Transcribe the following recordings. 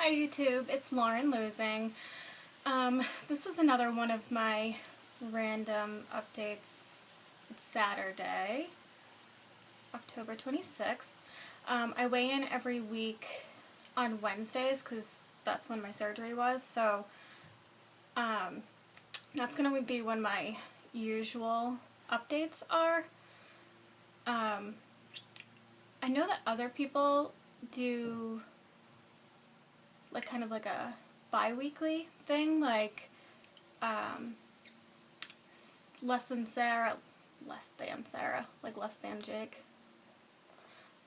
Hi YouTube, it's Lauren Losing. This is another one of my random updates. It's Saturday, October 26th. I weigh in every week on Wednesdays because that's when my surgery was, so that's going to be when my usual updates are. I know that other people do like kind of like a bi-weekly thing, like less than Sarah, like less than Jake.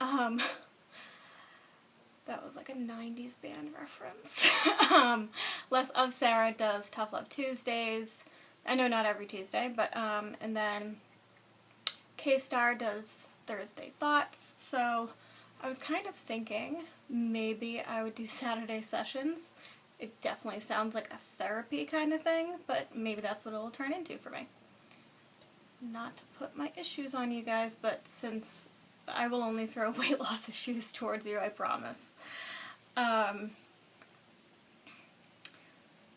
That was like a 90s band reference. Less of Sarah does Tough Love Tuesdays. I know not every Tuesday, but and then K-Star does Thursday Thoughts. So I was kind of thinking maybe I would do Saturday sessions. It definitely sounds like a therapy kind of thing, but maybe that's what it will turn into for me. Not to put my issues on you guys, but since I will only throw weight loss issues towards you, I promise.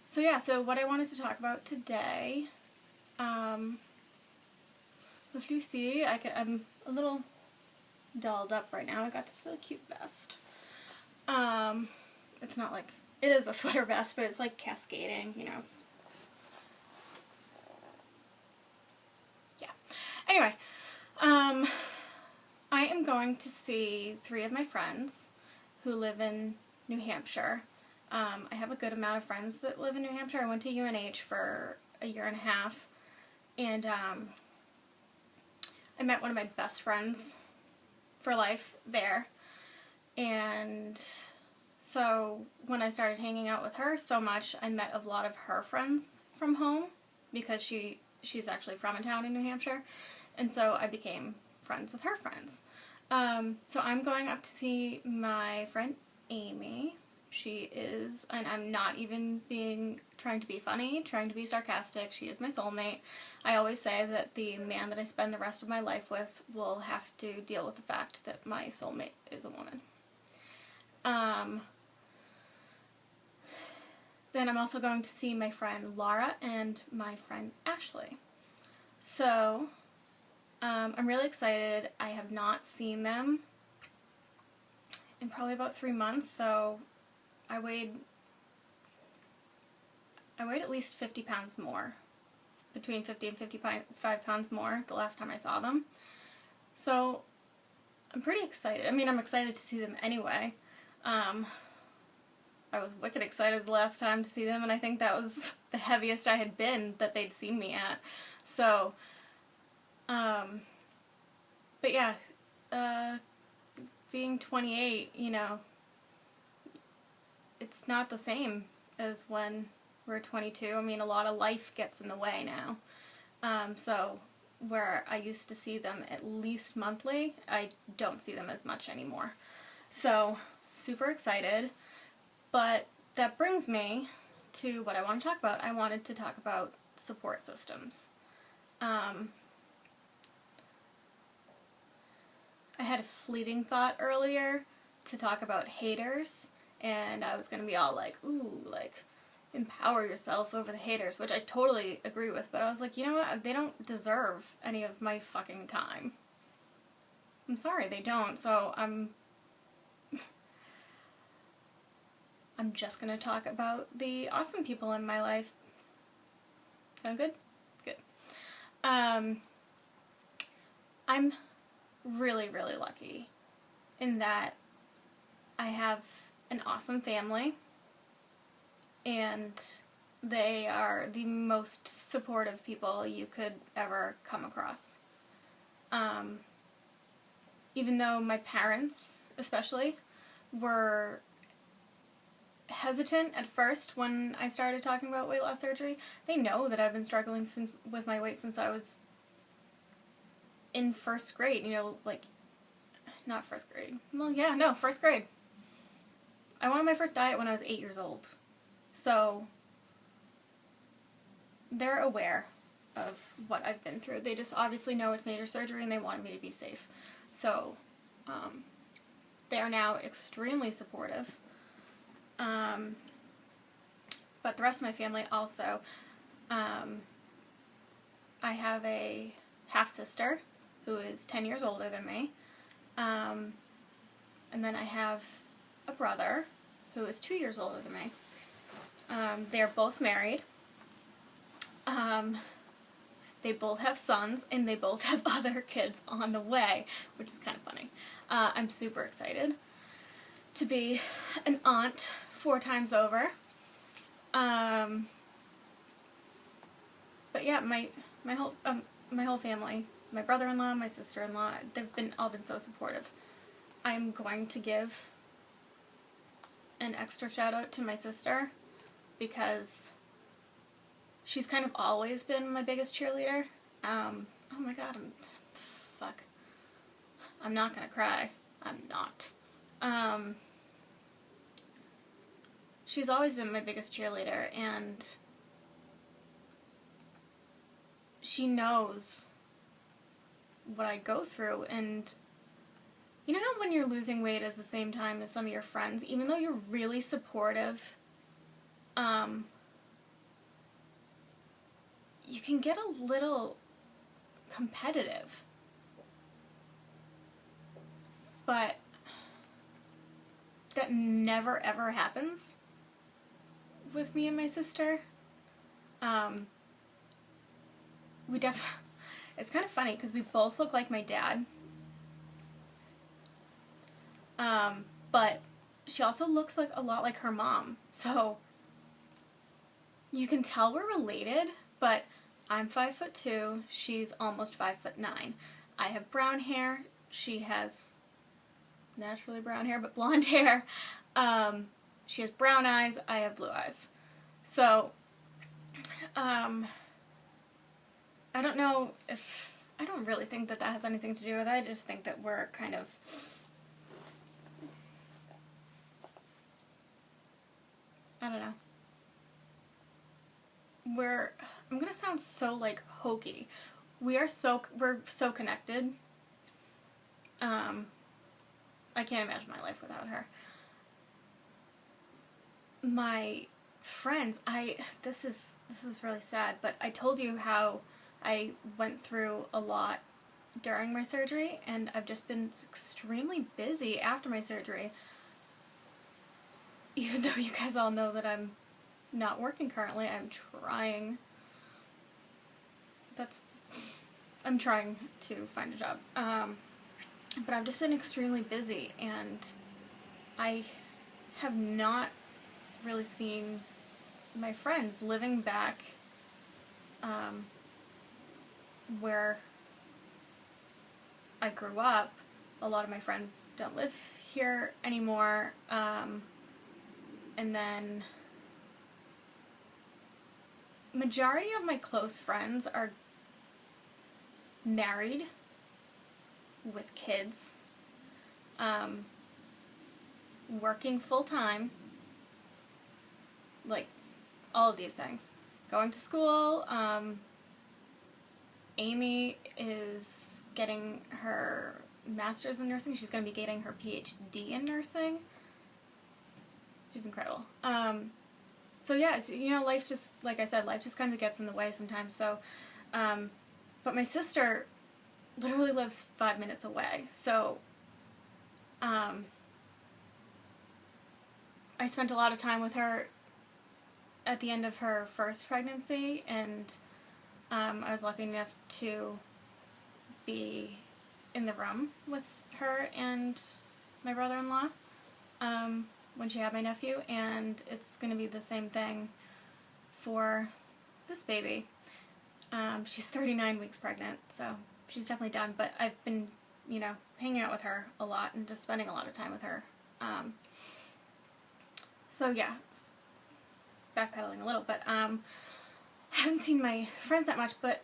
So what I wanted to talk about today, if you see, I'm a little dolled up right now. I got this really cute vest. It's not like, it is a sweater vest, but it's like cascading, you know, it's, yeah. Anyway, I am going to see 3 of my friends who live in New Hampshire. I have a good amount of friends that live in New Hampshire. I went to UNH for a year and a half, and I met one of my best friends for life there, and so when I started hanging out with her so much, I met a lot of her friends from home, because she's actually from a town in New Hampshire, and so I became friends with her friends. So I'm going up to see my friend Amy. She is, and I'm not even trying to be funny, trying to be sarcastic, she is my soulmate. I always say that the man that I spend the rest of my life with will have to deal with the fact that my soulmate is a woman. Then I'm also going to see my friend Laura and my friend Ashley. So, I'm really excited. I have not seen them in probably about 3 months, so I weighed at least 50 pounds more, between 50 and 55 pounds more the last time I saw them. So I'm pretty excited. I mean, I'm excited to see them anyway. I was wicked excited the last time to see them, and I think that was the heaviest I had been that they'd seen me at. So, but yeah, being 28, you know, it's not the same as when we're 22. I mean, a lot of life gets in the way now. So where I used to see them at least monthly, I don't see them as much anymore. So, super excited. But that brings me to what I want to talk about. I wanted to talk about support systems. I had a fleeting thought earlier to talk about haters, and I was going to be all like, ooh, like, empower yourself over the haters, which I totally agree with, but I was like, you know what, they don't deserve any of my fucking time. I'm sorry, they don't, so I'm just going to talk about the awesome people in my life. Sound good? Good. I'm really, really lucky in that I have an awesome family, and they are the most supportive people you could ever come across. Even though my parents, especially, were hesitant at first when I started talking about weight loss surgery, they know that I've been struggling with my weight since I was in first grade, you know, like, not first grade. Well, yeah, no, first grade. I went on my first diet when I was 8 years old. So, they're aware of what I've been through. They just obviously know it's major surgery and they wanted me to be safe. So, they are now extremely supportive. But the rest of my family also, I have a half-sister who is 10 years older than me. And then I have a brother who is 2 years older than me. They're both married. They both have sons, and they both have other kids on the way, which is kind of funny. I'm super excited to be an aunt 4 times over. But yeah, my whole family, my brother-in-law, my sister-in-law, they've all been so supportive. I'm going to give an extra shout out to my sister because she's kind of always been my biggest cheerleader. Oh my god, I'm not gonna cry. I'm not. She's always been my biggest cheerleader, and she knows what I go through, and you know how when you're losing weight at the same time as some of your friends, even though you're really supportive, you can get a little competitive. But that never ever happens with me and my sister. It's kind of funny because we both look like my dad. But she also looks a lot like her mom. So you can tell we're related, but I'm 5'2", she's almost 5'9". I have brown hair, she has naturally brown hair, but blonde hair. She has brown eyes, I have blue eyes. So, I don't know if, I don't really think that has anything to do with it. I just think that we're kind of, I don't know. I'm gonna sound so, like, hokey. We're so connected. I can't imagine my life without her. My friends, this is really sad, but I told you how I went through a lot during my surgery, and I've just been extremely busy after my surgery. Even though you guys all know that I'm not working currently, I'm trying to find a job. But I've just been extremely busy, and I have not really seen my friends living back where I grew up. A lot of my friends don't live here anymore, and then majority of my close friends are married with kids, working full-time, like all of these things, going to school. Amy is getting her master's in nursing. She's going to be getting her PhD in nursing. She's incredible. So yeah, life just, like I said, life just kind of gets in the way sometimes. So, but my sister literally lives 5 minutes away. So, I spent a lot of time with her at the end of her first pregnancy, and I was lucky enough to be in the room with her and my brother-in-law when she had my nephew, and it's going to be the same thing for this baby. She's 39 weeks pregnant, so she's definitely done, but I've been, hanging out with her a lot and just spending a lot of time with her. So yeah, backpedaling a little, but I haven't seen my friends that much, but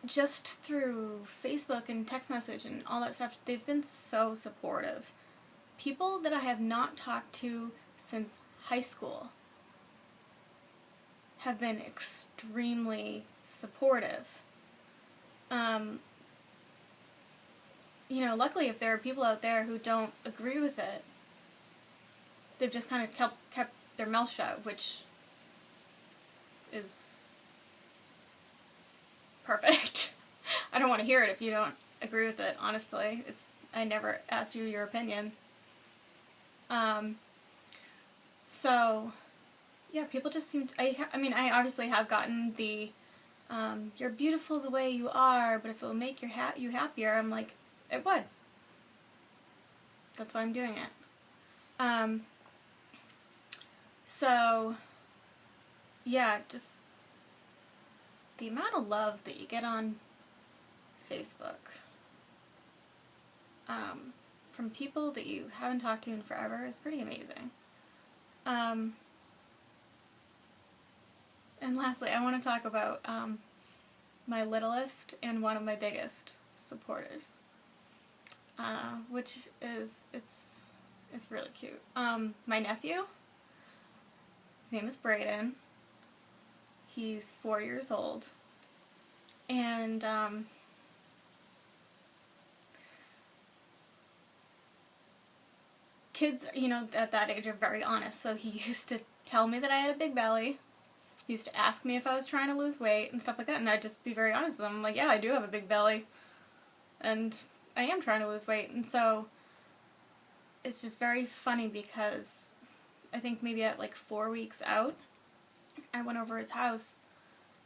just through Facebook and text message and all that stuff, they've been so supportive. People that I have not talked to since high school have been extremely supportive. Luckily, if there are people out there who don't agree with it, they've just kind of kept their mouth shut, which is perfect. I don't want to hear it if you don't agree with it, honestly. I never asked you your opinion. So, yeah, people just seem to, I mean, I obviously have gotten the, you're beautiful the way you are, but if it will make you happier, I'm like, it would. That's why I'm doing it. So, yeah, just the amount of love that you get on Facebook from people that you haven't talked to in forever is pretty amazing. And lastly, I want to talk about my littlest and one of my biggest supporters, which is, it's really cute. My nephew, his name is Brayden. He's 4 years old, and kids, you know, at that age are very honest, so he used to tell me that I had a big belly. He used to ask me if I was trying to lose weight and stuff like that, and I'd just be very honest with him. I'm like, yeah, I do have a big belly, and I am trying to lose weight. And so it's just very funny because I think maybe at like 4 weeks out, I went over his house.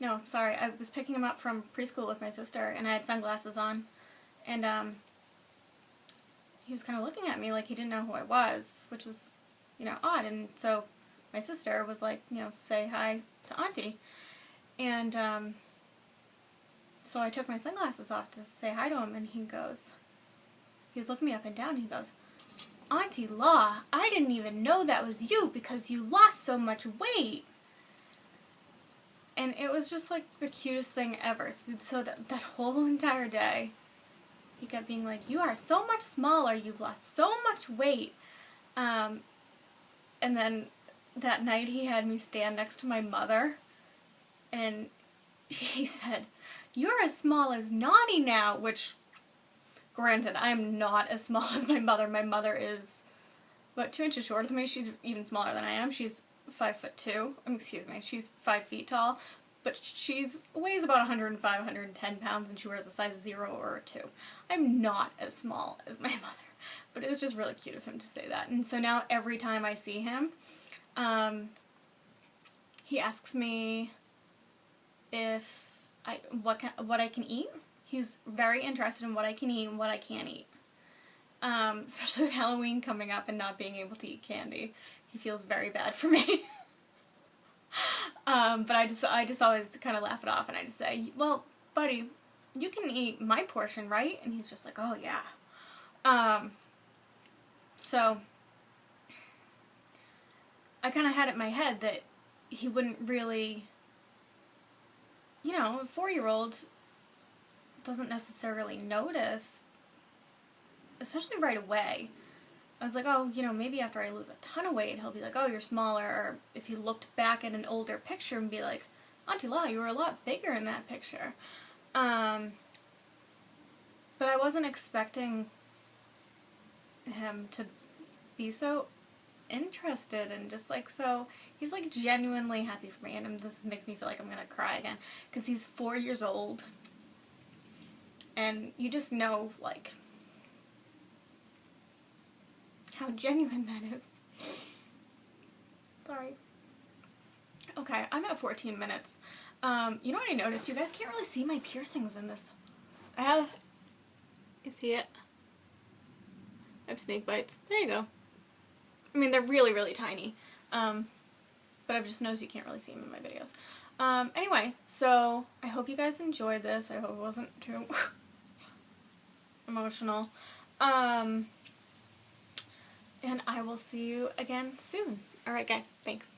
No, sorry, I was picking him up from preschool with my sister, and I had sunglasses on, and he was kind of looking at me like he didn't know who I was, which was, you know, odd. And so my sister was like, you know, say hi to Auntie. And so I took my sunglasses off to say hi to him, and he was looking me up and down, and he goes, Auntie Law, I didn't even know that was you because you lost so much weight. And it was just like the cutest thing ever. So that whole entire day, he kept being like, you are so much smaller, you've lost so much weight. And then that night he had me stand next to my mother, and he said, you're as small as Naughty now, which, granted, I am not as small as my mother. My mother is about 2 inches shorter than me. She's even smaller than I am. She's 5'2". Excuse me, she's 5 feet tall, but she's weighs about 105, 110 pounds, and she wears a size 0 or a 2. I'm not as small as my mother, but it was just really cute of him to say that. And so now every time I see him, he asks me if what I can eat. He's very interested in what I can eat and what I can't eat. Especially with Halloween coming up and not being able to eat candy. He feels very bad for me. But I just always kind of laugh it off, and I just say, well, buddy, you can eat my portion, right? And he's just like, oh, yeah. So I kind of had it in my head that he wouldn't really, you know, a 4-year-old doesn't necessarily notice, especially right away. I was like, oh, you know, maybe after I lose a ton of weight, he'll be like, oh, you're smaller. Or if he looked back at an older picture and be like, Auntie Law, you were a lot bigger in that picture. But I wasn't expecting him to be so interested and just like, so he's like genuinely happy for me, and this makes me feel like I'm gonna cry again, because he's 4 years old, and you just know, like, how genuine that is. Sorry. Okay, I'm at 14 minutes. You know what I noticed? You guys can't really see my piercings in this. You see it? I have snake bites. There you go. I mean, they're really, really tiny. But I've just noticed you can't really see them in my videos. Anyway, so I hope you guys enjoyed this. I hope it wasn't too emotional. And I will see you again soon. Alright guys, thanks.